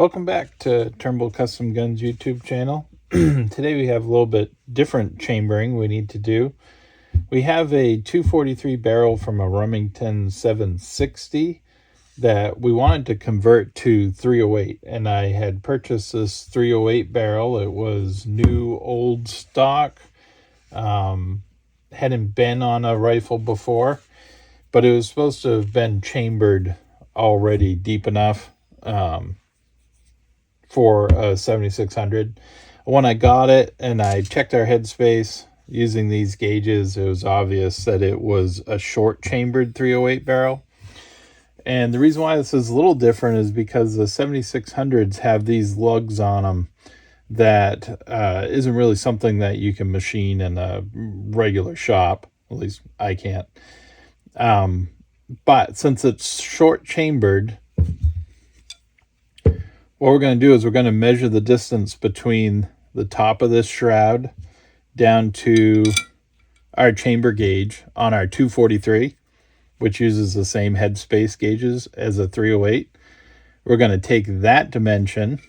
Welcome back to Turnbull Custom Guns YouTube channel. Today we have a little bit different chambering we need to do. We have a 243 barrel from a Remington 760 that we wanted to convert to 308, and I had purchased this 308 barrel. It was new old stock, hadn't been on a rifle before, but it was supposed to have been chambered already deep enough for a 7600. When I got it and I checked our headspace using these gauges, it was obvious that it was a short chambered 308 barrel. And the reason why this is a little different is because the 7600s have these lugs on them that isn't really something that you can machine in a regular shop. At least I can't. But since it's short chambered, what we're going to do is we're going to measure the distance between the top of this shroud down to our chamber gauge on our 243, which uses the same headspace gauges as a 308. We're going to take that dimension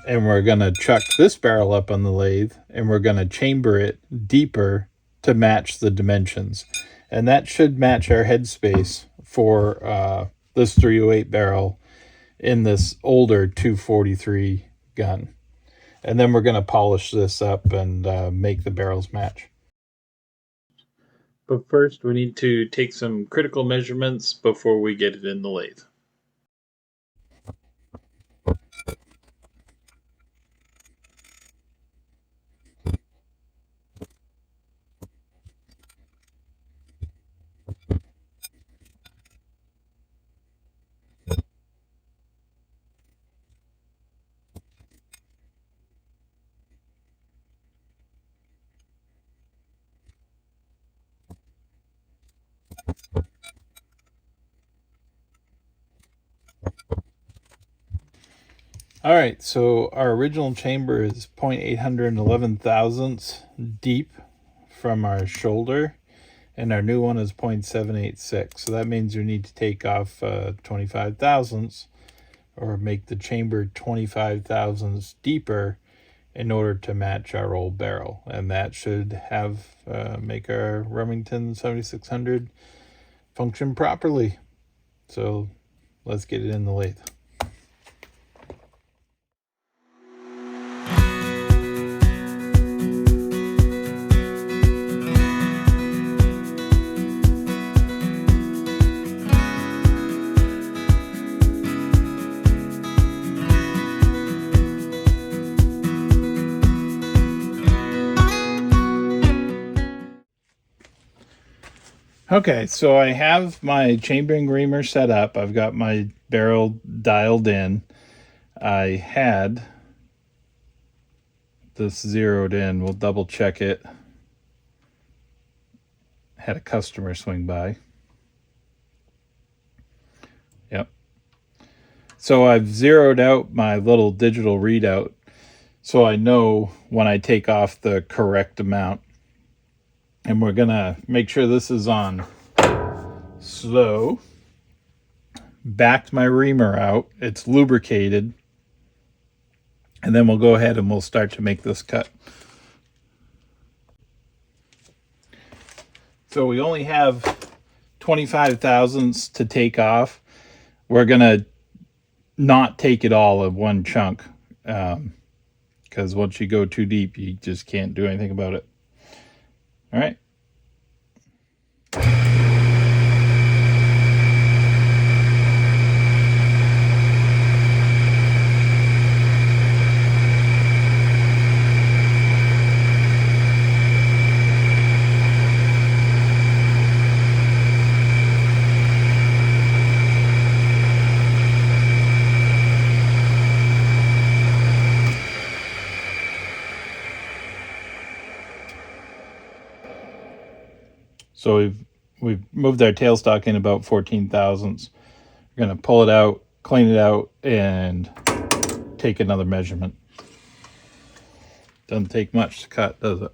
and we're going to chuck this barrel up on the lathe and we're going to chamber it deeper to match the dimensions. And that should match our headspace for this 308 barrel in this older 243 gun. And then we're going to polish this up and make the barrels match. But first we need to take some critical measurements before we get it in the lathe. All right, so our original chamber is 0.811 thousandths deep from our shoulder, and our new one is 0.786. So that means you need to take off 25 thousandths or make the chamber 25 thousandths deeper in order to match our old barrel. And that should have make our Remington 7600 function properly. So let's get it in the lathe. Okay, so I have my chambering reamer set up. I've got my barrel dialed in. I had this zeroed in. We'll double check it. Had a customer swing by. Yep. So I've zeroed out my little digital readout so I know when I take off the correct amount. And we're gonna make sure this is on slow. Backed my reamer out. It's lubricated. And then we'll go ahead and we'll start to make this cut. So we only have 25 thousandths to take off. We're gonna not take it all in one chunk, because once you go too deep, you just can't do anything about it. All right. So we've moved our tailstock in about 14 thousandths. We're going to pull it out, clean it out, and take another measurement. Doesn't take much to cut, does it?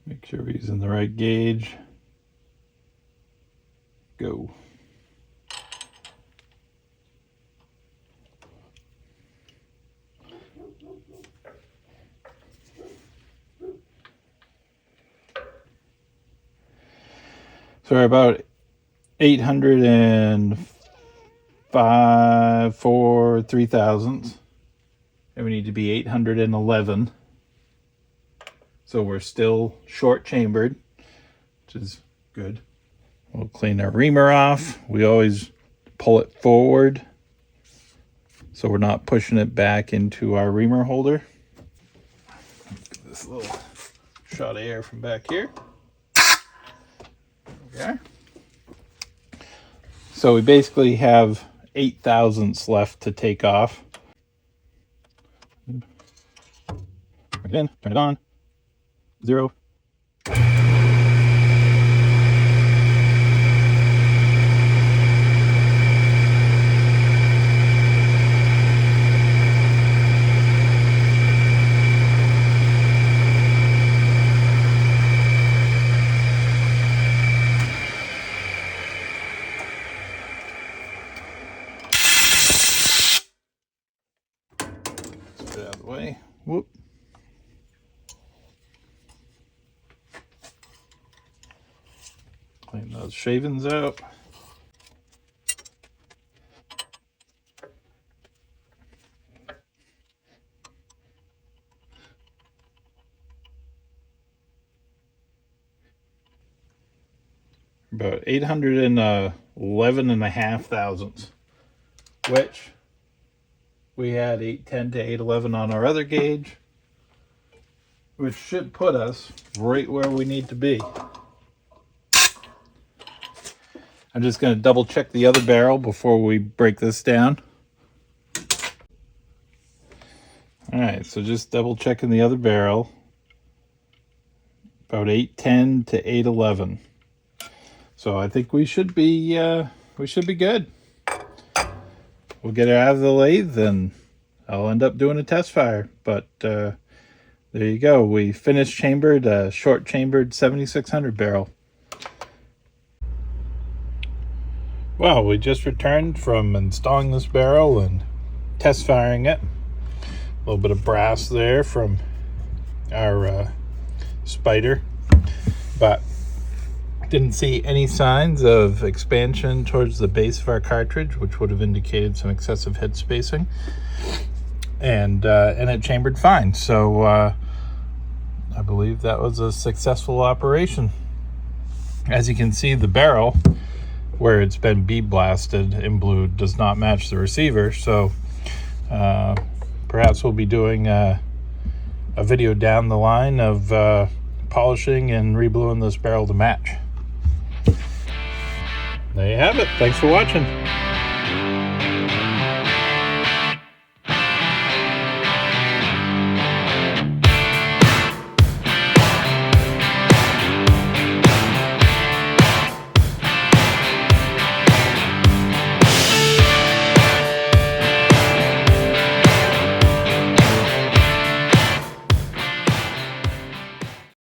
Make sure we're using the right gauge. Go. So we're about 805 for 3/1000, and we need to be 811. So we're still short chambered, which is good. We'll clean our reamer off. We always pull it forward so we're not pushing it back into our reamer holder. Get this little shot of air from back here. Okay. So we basically have 8/1000ths left to take off. Bring it in, turn it on. 0. Get it out of the way. Whoop. Clean those shavings out. About 811.5 thousandths, which we had 810 to 811 on our other gauge, which should put us right where we need to be. I'm just going to double check the other barrel before we break this down. All right, so just double checking the other barrel. About 810 to 811. So I think we should be good. We'll get it out of the lathe and I'll end up doing a test fire. But there you go. We finished chambered a short chambered 7600 barrel. Well, we just returned from installing this barrel and test firing it. A little bit of brass there from our spider, but didn't see any signs of expansion towards the base of our cartridge, which would have indicated some excessive head spacing, and it chambered fine. So I believe that was a successful operation. As you can see, the barrel, where it's been bead blasted in blue, does not match the receiver. So perhaps we'll be doing a video down the line of polishing and rebluing this barrel to match. There you have it. Thanks for watching.